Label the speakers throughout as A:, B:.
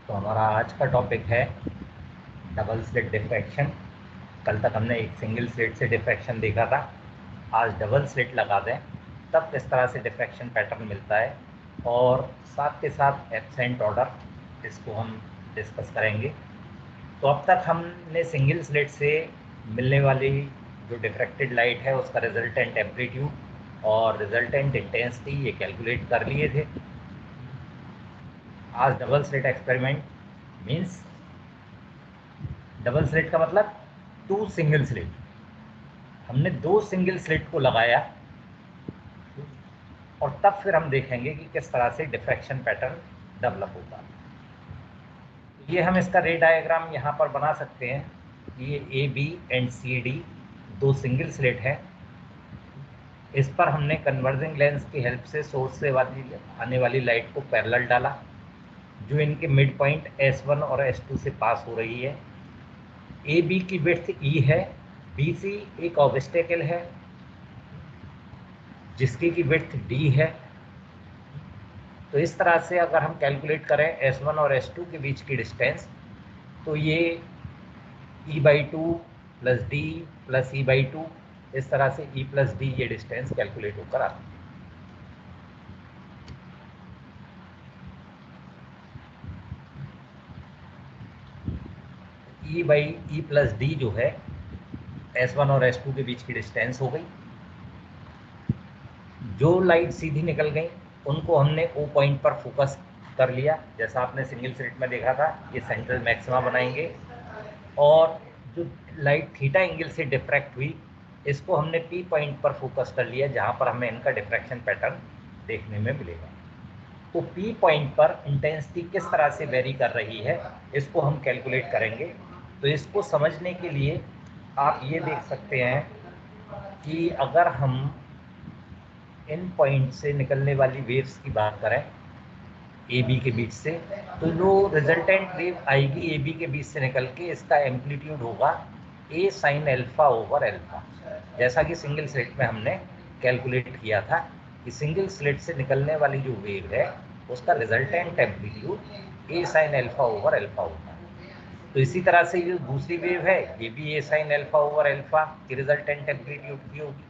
A: तो हमारा आज का टॉपिक है डबल स्लिट डिफ्रैक्शन। कल तक हमने एक सिंगल स्लिट से डिफ्रैक्शन देखा था। आज डबल स्लिट लगा दें तब किस तरह से डिफ्रैक्शन पैटर्न मिलता है, और साथ के साथ एब्सेंट ऑर्डर, इसको हम डिस्कस करेंगे। तो अब तक हमने सिंगल स्लिट से मिलने वाली जो डिफ्रैक्टेड लाइट है उसका रिजल्टेंट एम्पलीट्यूड और रिजल्टेंट इंटेंसिटी ये कैलकुलेट कर लिए थे। आज double slit experiment means, double slit का मतलब टू सिंगल स्लिट। हमने दो सिंगल स्लिट को लगाया और तब फिर हम देखेंगे कि किस तरह से डिफ्रैक्शन पैटर्न डेवलप होगा। ये हम इसका रे डायग्राम यहाँ पर बना सकते हैं। ये A B and C D दो सिंगल स्लिट है। इस पर हमने कन्वर्जिंग लेंस की हेल्प से सोर्स से आने वाली लाइट को पैरेलल डाला, जो इनके मिड पॉइंट S1 और S2 से पास हो रही है। ए बी की विड्थ ई है, बी सी एक ऑब्स्टेकल है जिसकी की विड्थ डी है। तो इस तरह से अगर हम कैलकुलेट करें S1 और S2 के बीच की डिस्टेंस, तो ये E/2 plus D plus E/2, इस तरह से E प्लस डी ये डिस्टेंस कैलकुलेट होकर आती है। E/E प्लस डी जो है S1 और S2 के बीच की डिस्टेंस हो गई। जो लाइट सीधी निकल गई उनको हमने O पॉइंट पर फोकस कर लिया, जैसा आपने सिंगल स्लिट में देखा था। ये सेंट्रल मैक्सिमा बनाएंगे, और जो लाइट थीटा एंगल से डिफ्रैक्ट हुई इसको हमने P पॉइंट पर फोकस कर लिया, जहाँ पर हमें इनका डिफ्रैक्शन पैटर्न देखने में मिलेगा। तो P पॉइंट पर इंटेंसिटी किस तरह से वेरी कर रही है इसको हम कैलकुलेट करेंगे। तो इसको समझने के लिए आप ये देख सकते हैं कि अगर हम इन पॉइंट से निकलने वाली वेव्स की बात करें ए बी के बीच से, तो जो रिजल्टेंट वेव आएगी ए बी के बीच से निकल के, इसका एम्पलीट्यूड होगा ए साइन एल्फा ओवर एल्फा। जैसा कि सिंगल स्लिट में हमने कैलकुलेट किया था कि सिंगल स्लिट से निकलने वाली जो वेव है उसका रिजल्टेंट एम्पलीट्यूड ए साइन एल्फा ओवर एल्फा होगा। तो इसी तरह से जो दूसरी वेव है ये भी ए साइन एल्फा ओवर एल्फा की रिजल्टेंट एम्पलीट्यूड की होगी।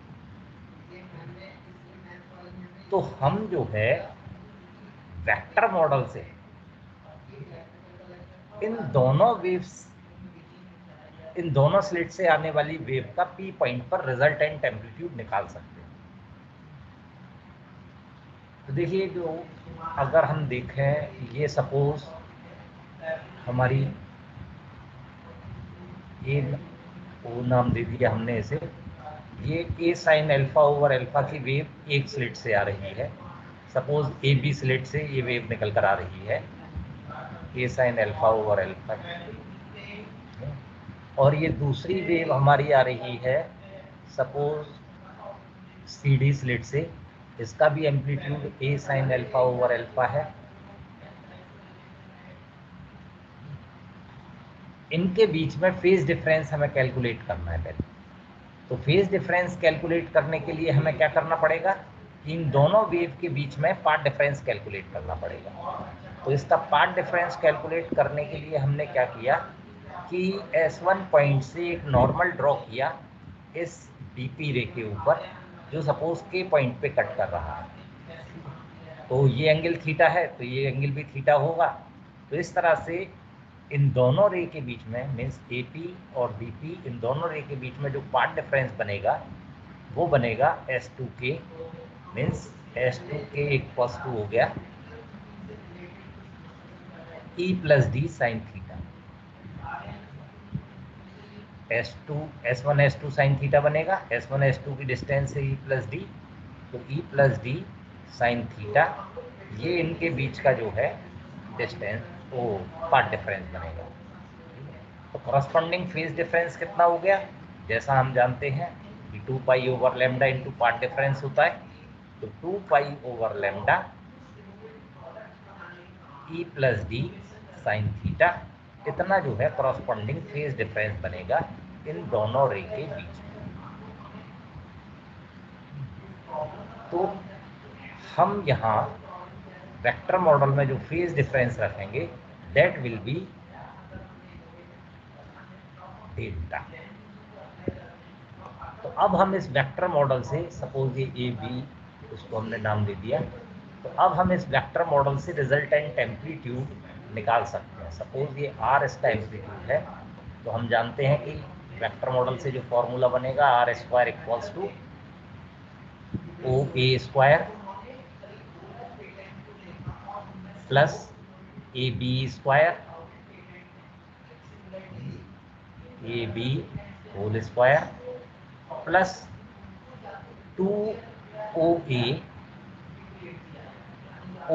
A: तो हम जो है वेक्टर मॉडल से इन दोनों वेव्स, इन दोनों स्लिट से आने वाली वेव का P पॉइंट पर रिजल्टेंट एम्पलीट्यूड निकाल सकते हैं। तो देखिए, जो अगर हम देखें, ये सपोज हमारी ए ओ नाम दे दिया हमने इसे, ये ए साइन एल्फा ओवर एल्फा की वेव एक स्लिट से आ रही है। सपोज ए बी स्लिट से ये वेव निकल कर आ रही है ए साइन एल्फा ओवर एल्फा, और ये दूसरी वेव हमारी आ रही है सपोज सी डी स्लिट से, इसका भी एम्पलीट्यूड ए साइन एल्फा ओवर एल्फा है। इनके बीच में फेज डिफरेंस हमें कैलकुलेट करना है पहले। तो फेज डिफरेंस कैलकुलेट करने के लिए हमें क्या करना पड़ेगा, इन दोनों वेव के बीच में पाथ डिफरेंस कैलकुलेट करना पड़ेगा। तो इसका पाथ डिफरेंस कैलकुलेट करने के लिए हमने क्या किया कि S1 पॉइंट से एक नॉर्मल ड्रॉ किया इस DP रे के ऊपर, जो सपोज K पॉइंट पे कट कर रहा है। तो ये एंगल थीटा है तो ये एंगल भी थीटा होगा। तो इस तरह से इन दोनों रे के बीच में, मीन्स AP और DP, इन दोनों रे के बीच में जो पाथ डिफरेंस बनेगा वो बनेगा S2K, means S2K equals to हो गया E plus d sine theta. S1 S2 sine theta बनेगा, S1 S2 की डिस्टेंस है E प्लस डी, तो E plus d sine theta, ये इनके बीच का जो है डिस्टेंस, वो पाथ डिफरेंस बनेगा। तो करस्पॉन्डिंग फेज डिफरेंस कितना हो गया, जैसा हम जानते हैं कि 2 pi over lambda into path difference होता है। तो 2 pi over lambda E plus d sine theta, इतना जो है करस्पॉन्डिंग फेज डिफरेंस बनेगा इन दोनों रे के बीच में। तो हम यहाँ वेक्टर मॉडल में जो फेज डिफरेंस रखेंगे दैट विल बी डेल्टा। तो अब हम इस वेक्टर मॉडल से, सपोज ये ए बी, उसको हमने नाम दे दिया, तो अब हम इस वेक्टर मॉडल से रिजल्टेंट एम्पलीट्यूड निकाल सकते हैं। सपोज ये आर इसका एम्पलीट्यूड है, तो हम जानते हैं कि वेक्टर मॉडल से जो फॉर्मूला बनेगा R square equals to O A square plus A B square A B whole square plus 2OA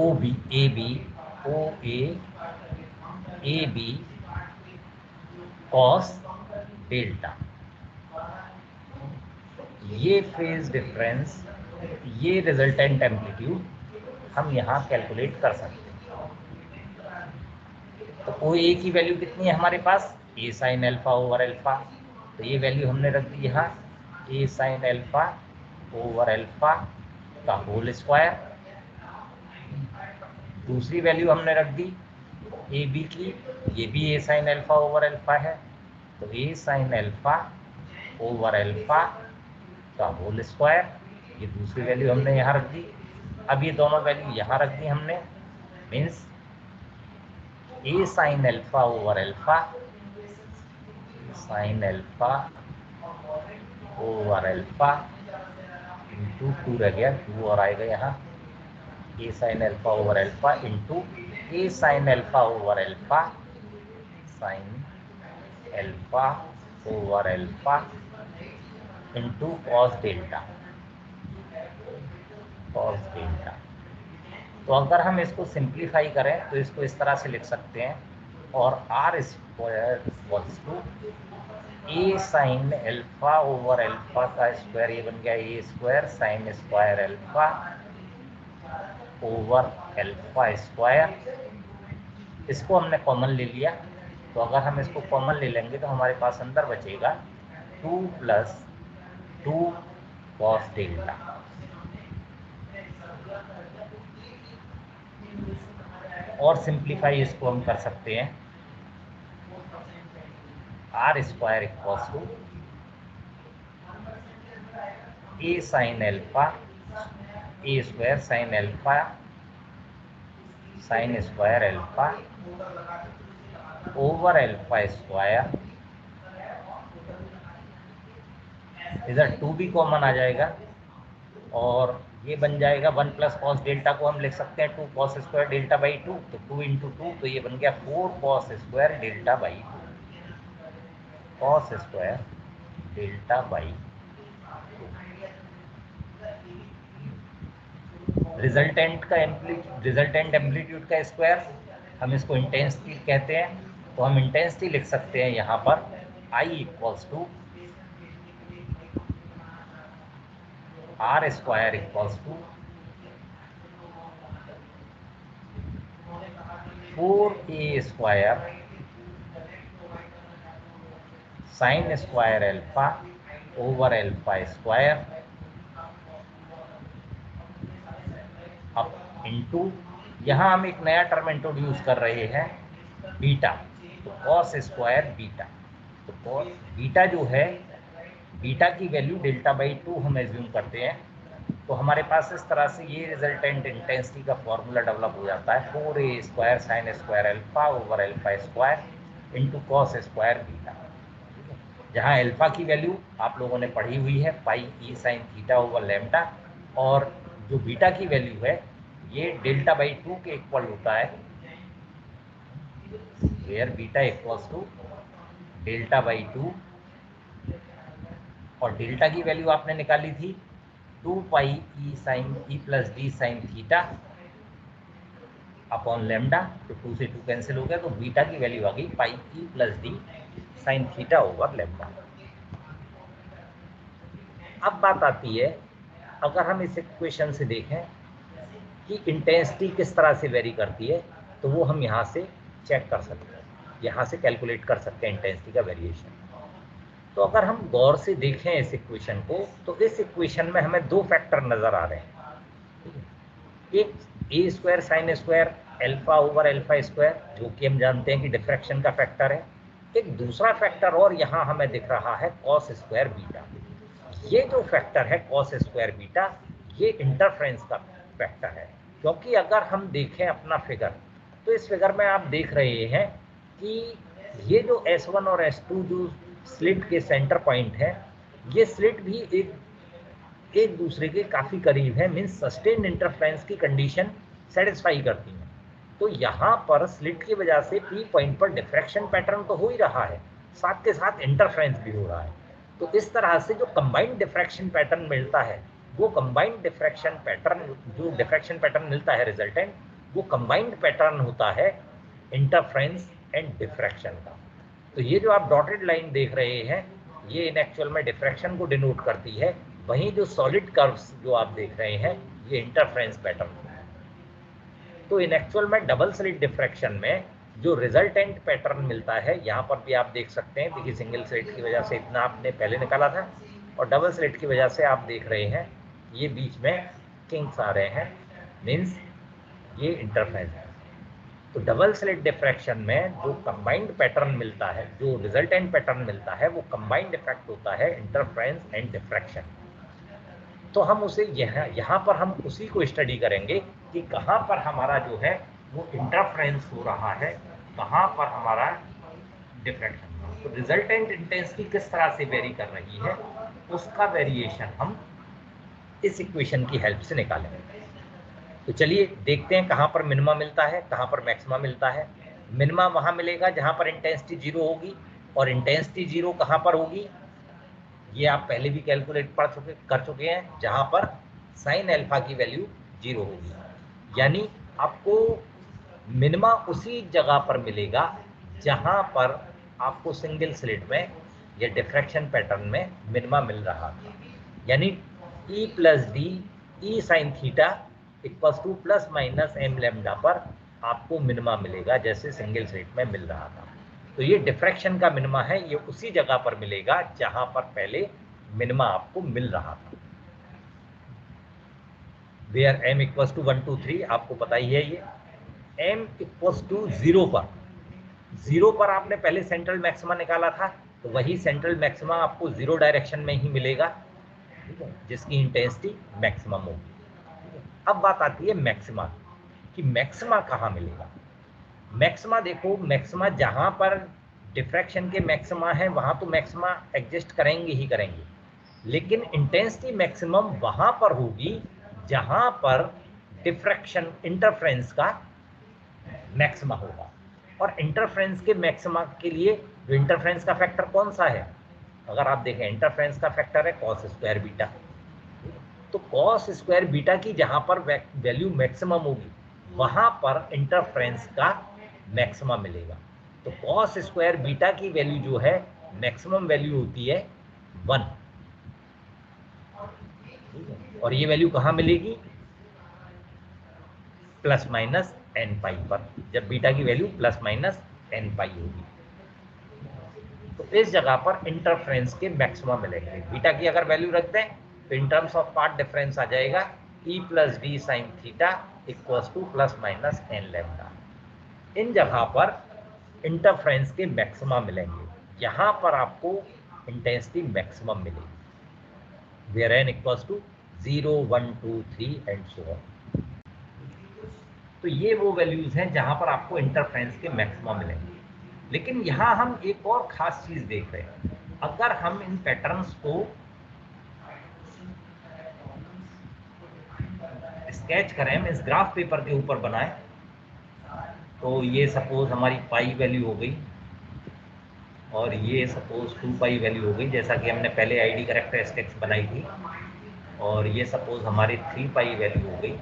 A: OB AB OA AB cos delta. ये फेज डिफरेंस, ये रिजल्टेंट एम्पलीट्यूड हम यहाँ कैलकुलेट कर सकते हैं। तो OA की वैल्यू कितनी है हमारे पास, ए साइन एल्फा ओवर एल्फा, तो ये वैल्यू हमने रख दी यहाँ a sine alpha over alpha का होल स्क्वायर। दूसरी वैल्यू हमने रख दी ए बी की, ये भी ए साइन एल्फा ओवर एल्फा है, तो ए साइन एल्फा ओवर एल्फा का होल स्क्वायर, ये दूसरी वैल्यू हमने यहाँ रख दी। अब ये दोनों वैल्यू यहाँ रख दी हमने, means a sine alpha over alpha sine alpha over alpha into 2 रह गया, 2 और आएगा यहाँ, a sine alpha over alpha into a sine alpha over alpha sine alpha over alpha into cos delta cos delta. तो अगर हम इसको simplify करें तो इसको इस तरह से लिख सकते हैं, और R square equals to A sine alpha over alpha का स्क्वायर, ये बन गया a square sine square alpha over alpha square. इसको हमने कॉमन ले लिया, तो अगर हम इसको कॉमन ले लेंगे तो हमारे पास अंदर बचेगा 2 + 2 कॉस डेल्टा। और सिंप्लीफाई इसको हम कर सकते हैं, R square equals to A sine alpha A square sine alpha sine square alpha over alpha square, इधर 2 भी कॉमन आ जाएगा और ये बन जाएगा 1 + कॉस डेल्टा को हम लिख सकते हैं 2 कॉस स्क्वायर डेल्टा बाई 2, तो 2 × 2, तो ये बन गया 4 cos square delta by 2 cos square delta by 2। Resultant amplitude का स्क्वायर, हम इसको इंटेंसिटी कहते हैं, तो हम इंटेंसिटी लिख सकते हैं यहाँ पर I equals to R square equals to 4A square sine square alpha over alpha square अब इंटू, यहाँ हम एक नया टर्म इंट्रोड्यूस कर रहे हैं बीटा, तो कॉस स्क्वायर बीटा। तो कॉस बीटा जो है, बीटा की वैल्यू डेल्टा बाई 2 हम एज्यूम करते हैं, तो हमारे पास इस तरह से ये रिजल्टेंट इंटेंसिटी का फॉर्मूला डेवलप हो जाता है 4A square sine square alpha over alpha square into cos square beta, जहाँ एल्फा की वैल्यू आप लोगों ने पढ़ी हुई है पाई e sine theta over lambda, और जो बीटा की वैल्यू है ये डेल्टा बाई 2 के इक्वल होता है, where beta equals to delta by 2, और डेल्टा की वैल्यू आपने निकाली थी 2 pi e sine e plus d sine theta upon lambda, तो 2 से 2 कैंसिल हो गया, तो बीटा की वैल्यू आ गई pi e plus d sine theta over lambda. अब बात आती है, अगर हम इस इक्वेशन से देखें कि इंटेंसिटी किस तरह से वेरी करती है, तो वो हम यहाँ से चेक कर सकते हैं, यहाँ से कैलकुलेट कर सकते हैं इंटेंसिटी का वेरिएशन। तो अगर हम गौर से देखें इस इक्वेशन को, तो इस इक्वेशन में हमें 2 फैक्टर नज़र आ रहे हैं। एक a square sine square alpha over alpha square, जो कि हम जानते हैं कि डिफ्रैक्शन का फैक्टर है। एक दूसरा फैक्टर और यहाँ हमें दिख रहा है कॉस स्क्वायर बीटा। ये जो फैक्टर है कॉस स्क्वायर बीटा, ये इंटरफ्रेंस का फैक्टर है। क्योंकि अगर हम देखें अपना फिगर, तो इस फिगर में आप देख रहे हैं कि ये जो S1 और S2 जो स्लिट के सेंटर पॉइंट है, ये स्लिट भी एक दूसरे के काफ़ी करीब है, मीन्स सस्टेन्ड इंटरफ्रेंस की कंडीशन सेटिस्फाई करती हैं। तो यहाँ पर स्लिट की वजह से पी पॉइंट पर डिफ्रैक्शन पैटर्न तो हो ही रहा है, साथ के साथ इंटरफ्रेंस भी हो रहा है। तो इस तरह से जो कंबाइंड डिफ्रैक्शन पैटर्न मिलता है, वो कंबाइंड डिफ्रैक्शन पैटर्न, जो डिफ्रैक्शन पैटर्न मिलता है रिजल्टेंट, वो कंबाइंड पैटर्न होता है इंटरफ्रेंस एंड डिफ्रैक्शन का। तो ये जो आप डॉटेड लाइन देख रहे हैं, ये इन एक्चुअल में डिफ्रैक्शन को डिनोट करती है। वहीं जो सॉलिड कर्व्स जो आप देख रहे हैं, ये इंटरफ्रेंस पैटर्न है। तो इन एक्चुअल में डबल स्लिट डिफ्रैक्शन में जो रिजल्टेंट पैटर्न मिलता है, यहाँ पर भी आप देख सकते हैं, देखिए सिंगल स्लिट की वजह से इतना आपने पहले निकाला था, और डबल स्लिट की वजह से आप देख रहे हैं ये बीच में किंग्स आ रहे हैं, मीन्स ये इंटरफ्रेंस है। तो डबल स्लिट डिफ्रैक्शन में जो कंबाइंड पैटर्न मिलता है, जो रिजल्टेंट पैटर्न मिलता है, वो कंबाइंड इफेक्ट होता है इंटरफ्रेंस एंड डिफ्रैक्शन। तो हम उसे यहाँ पर हम उसी को स्टडी करेंगे कि कहाँ पर हमारा जो है वो इंटरफ्रेंस हो रहा है, कहाँ पर हमारा डिफ्रैक्शन। तो रिजल्टेंट इंटेंसिटी किस तरह से वेरी कर रही है, उसका वेरिएशन हम इस इक्वेशन की हेल्प से निकालेंगे। तो चलिए देखते हैं कहाँ पर मिनिमा मिलता है, कहाँ पर मैक्सिमा मिलता है। मिनिमा वहाँ मिलेगा जहाँ पर इंटेंसिटी जीरो होगी, और इंटेंसिटी जीरो कहाँ पर होगी, ये आप पहले भी कैलकुलेट कर चुके हैं, जहाँ पर साइन अल्फा की वैल्यू जीरो होगी। यानी आपको मिनिमा उसी जगह पर मिलेगा जहाँ पर आपको सिंगल स्लिट में या डिफ्रैक्शन पैटर्न में मिनिमा मिल रहा था। यानी E plus D E sine theta equals to plus minus M lambda पर आपको मिनिमा मिलेगा, जैसे सिंगल स्लिट में मिल रहा था। तो ये डिफ्रैक्शन का मिनिमा है, ये उसी जगह पर मिलेगा जहां पर पहले मिनिमा आपको मिल रहा था। वेयर m इक्वल्स टू 1 2 3, आपको पता ही है ये m इक्वल्स टू 0 पर, 0 पर आपने पहले सेंट्रल मैक्सिमा निकाला था, तो वही सेंट्रल मैक्सिमा आपको 0 डायरेक्शन में ही मिलेगा, ठीक है, जिसकी इंटेंसिटी मैक्सिमम होगी। अब बात आती है मैक्सिमा कि मैक्सिमा कहाँ मिलेगा। मैक्सिमा देखो, मैक्सिमा जहाँ पर डिफ्रैक्शन के मैक्सिमा है वहाँ तो मैक्सिमा एग्जिस्ट करेंगे ही करेंगे, लेकिन इंटेंसिटी मैक्सिमम वहाँ पर होगी जहाँ पर डिफ्रैक्शन इंटरफ्रेंस का मैक्सिमा होगा। और इंटरफ्रेंस के मैक्सिमा के लिए जो इंटरफ्रेंस का फैक्टर कौन सा है, अगर आप देखें इंटरफ्रेंस का फैक्टर है कॉस स्क्वायर बीटा। तो कॉस स्क्वायर बीटा की जहाँ पर वैल्यू मैक्सिमम होगी वहाँ पर इंटरफ्रेंस का मैक्सिमा मिलेगा। तो कॉस स्क्वायर बीटा की वैल्यू जो है मैक्सिमम वैल्यू होती है 1, और ये वैल्यू कहाँ मिलेगी, प्लस माइनस एन पाई पर, जब बीटा की वैल्यू प्लस माइनस एन पाई होगी। तो इस जगह पर इंटरफ्रेंस के मैक्सिमा मिलेंगे। बीटा की अगर वैल्यू रखते हैं तो in terms of path difference आ जाएगा E plus d sine theta equals to plus minus n lambda. इन जगह पर इंटरफ्रेंस के मैक्सिमा मिलेंगे, यहाँ पर आपको इंटेंसिटी मैक्सिमम मिलेगी, where n equals to 0 1 2 3 and so on. तो ये वो वैल्यूज हैं जहाँ पर आपको इंटरफ्रेंस के मैक्सिमा मिलेंगे। लेकिन यहाँ हम एक और खास चीज देख रहे हैं, अगर हम इन पैटर्न्स को स्केच करें, मीन्स ग्राफ पेपर के ऊपर बनाएं, तो ये सपोज हमारी पाई वैल्यू हो गई, और ये सपोज 2 पाई वैल्यू हो गई, जैसा कि हमने पहले आईडी कैरेक्टरिस्टिक्स बनाई थी। और ये सपोज हमारी 3 पाई वैल्यू हो गई,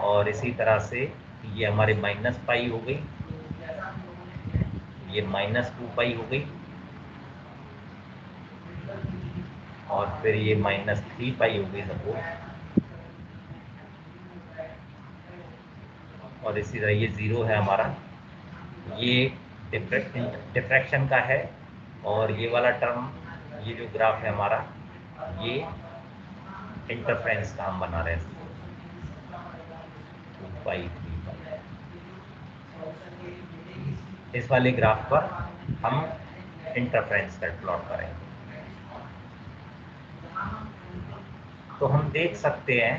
A: और इसी तरह से ये हमारे माइनस पाई हो गई, ये माइनस 2 पाई हो गई, और फिर ये माइनस 3 पाई हो गई सपोज, और इसी तरह ये 0 है हमारा, ये डिफ्रैक्शन का है, और ये वाला टर्म, ये जो ग्राफ है हमारा, ये इंटरफ्रेंस का हम बना रहे हैं। 2 पाई 3 पाई। इस वाले ग्राफ पर हम इंटरफ्रेंस कट प्लॉट करेंगे। तो हम देख सकते हैं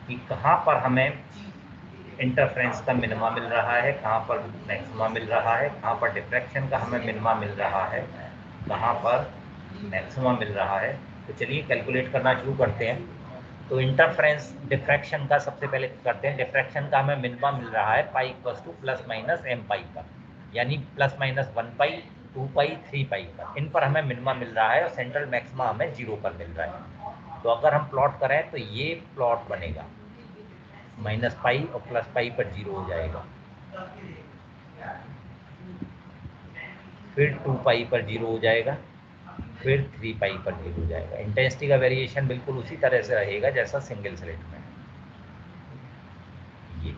A: कि कहाँ पर हमें इंटरफ्रेंस का मिनिमा मिल रहा है, कहाँ पर मैक्सिमा मिल रहा है, कहाँ पर डिफ्रैक्शन का हमें मिनिमा मिल रहा है, कहाँ पर मैक्सिमा मिल रहा है। तो चलिए कैलकुलेट करना शुरू करते हैं। तो इंटरफ्रेंस डिफ्रैक्शन का सबसे पहले करते हैं। डिफ्रैक्शन का हमें मिनिमा मिल रहा है pi equals to plus minus m pi पर, यानी प्लस माइनस 1 पाई 2 पाई 3 पाई पर। इन पर हमें मिनिमा मिल रहा है और सेंट्रल मैक्सिमा हमें 0 पर मिल रहा है। तो अगर हम प्लॉट करें तो ये प्लॉट बनेगा, माइनस पाई और प्लस पाई पर 0 हो जाएगा, फिर 2 पाई पर 0 हो जाएगा, फिर 3 पाई पर 0 हो जाएगा। इंटेंसिटी का वेरिएशन बिल्कुल उसी तरह से रहेगा जैसा सिंगल स्लिट में। ये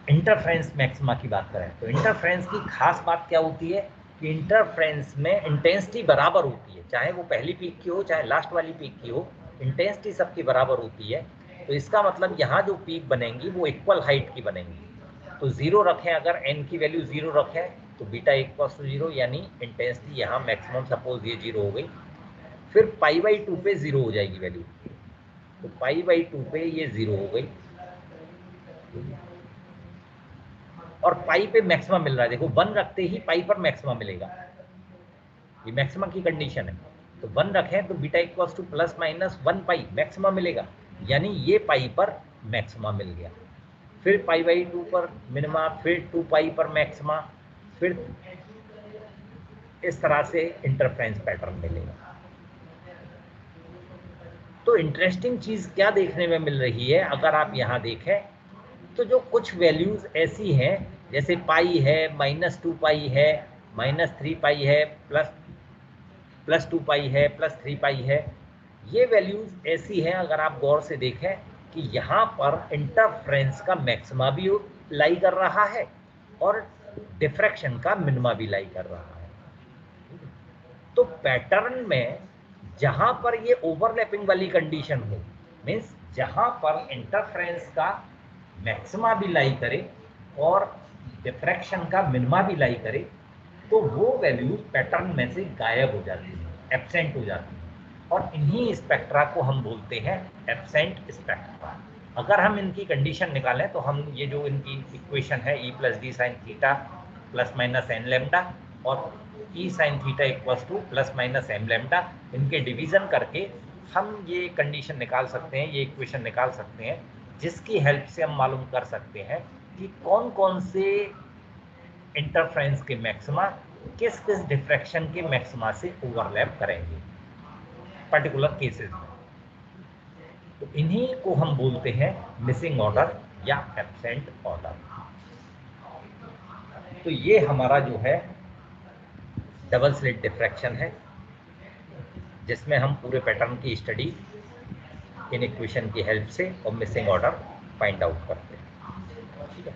A: इंटरफ्रेंस मैक्सिमा की बात करें तो इंटरफ्रेंस की खास बात क्या होती है कि इंटरफ्रेंस में इंटेंसिटी बराबर होती है, चाहे वो पहली पीक की हो चाहे लास्ट वाली पीक की हो, इंटेंसिटी सबकी बराबर होती है। तो इसका मतलब यहाँ जो पीक बनेंगी वो इक्वल हाइट की बनेंगी। तो 0 रखें, अगर n की वैल्यू 0 रखें तो बीटा इक्वल्स टू 0, यानी इंटेंसिटी यहाँ मैक्सिमम सपोज ये 0 हो गई, फिर पाई बाई 2 पे 0 हो जाएगी वैल्यू। तो पाई बाई 2 पे ये 0 हो गई और पाई पे मैक्सिमा मिल रहा है। देखो 1 रखते ही पाई पर मैक्सिमा मिलेगा, ये मैक्सिमा की कंडीशन है। तो 1 रखें तो beta equals to plus minus 1 pi maxima मिलेगा, यानी ये पाई पर मैक्सिमा मिल गया। फिर पाई बाई 2 पर मिनिमा, फिर 2 पाई पर मैक्सिमा, फिर इस तरह से इंटरफ्रेंस पैटर्न मिलेगा। तो इंटरेस्टिंग चीज़ क्या देखने में मिल रही है, अगर आप यहाँ देखें तो जो कुछ वैल्यूज़ ऐसी हैं जैसे पाई है, -2 पाई है, -3 पाई है, प्लस 2 पाई है, +3 पाई है, ये वैल्यूज़ ऐसी हैं अगर आप गौर से देखें कि यहाँ पर इंटरफ्रेंस का मैक्सिमा भी लाई कर रहा है और डिफ्रैक्शन का मिनिमा भी लाई कर रहा है। तो पैटर्न में जहाँ पर ये ओवरलैपिंग वाली कंडीशन हो, मीन्स जहाँ पर इंटरफ्रेंस का मैक्सिमा भी लाई करे और डिफ्रैक्शन का मिनिमा भी लाई करे, तो वो वैल्यूज पैटर्न में से गायब हो जाती है, एब्सेंट हो जाती है, और इन्हीं स्पेक्ट्रा को हम बोलते हैं एब्सेंट स्पेक्ट्रा। अगर हम इनकी कंडीशन निकालें तो हम ये जो इनकी इक्वेशन है E + d sin theta ± n lambda और E sin theta equals to ± m lambda, इनके डिवीज़न करके हम ये कंडीशन निकाल सकते हैं, ये इक्वेशन निकाल सकते हैं, जिसकी हेल्प से हम मालूम कर सकते हैं कि कौन कौन से इंटरफ्रेंस के मैक्सिमा किस किस डिफ्रैक्शन के मैक्सिमा से ओवरलैप करेंगे पर्टिकुलर केसेस में। तो इन्हीं को हम बोलते हैं मिसिंग ऑर्डर या एब्सेंट ऑर्डर। तो ये हमारा जो है डबल स्लिट डिफ्रैक्शन है, जिसमें हम पूरे पैटर्न की स्टडी इन इक्वेशन की हेल्प से और मिसिंग ऑर्डर फाइंड आउट करते हैं। ठीक है।